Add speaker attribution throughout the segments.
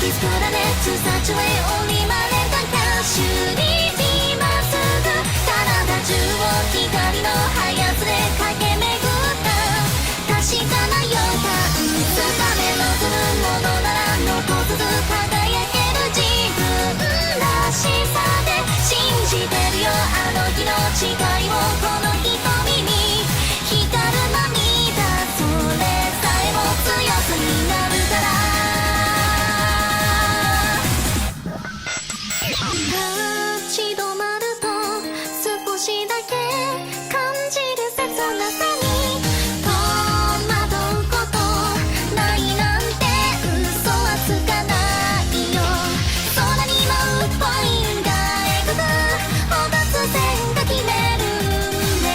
Speaker 1: This planet such a way only my land can shoot it beまっすぐ体中を光の速さで駆け巡った確かな予感つかめ望むものなら残すず輝ける自分らしさで信じてるよあの日の誓いをこの瞳に光る涙それさえも強さになるから立ち止まると少しだけ感じる切なさに戸惑うことないなんて嘘はつかないよ空に舞うポインが描く放つ線が決める運命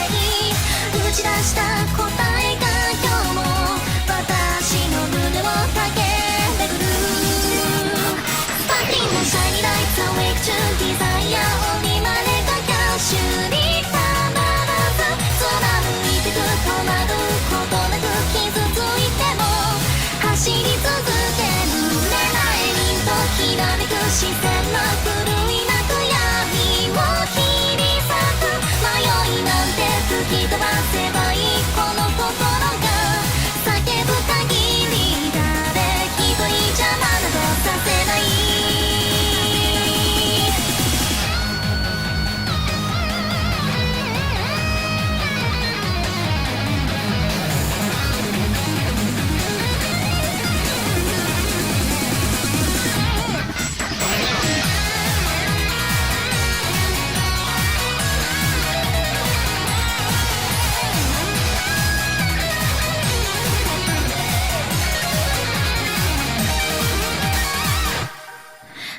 Speaker 1: 打ち出した答えが今日も私の胸を駆け巡るスパーキングシャイニーライツ Awake to desire Only my leg can shoot it たまらず貫いてく戸惑うことなく傷ついても走り続ける目前にときらめく視線の狂いなく闇を切り裂く迷いなんて吹き飛ばせばいいこの心が叫ぶ限り誰一人邪魔などさせない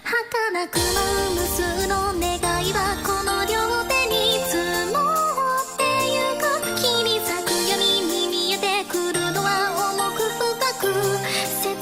Speaker 1: 儚く舞う無数の願いはこの両手に積もってゆく切り裂く闇に見えてくるのは重く深く切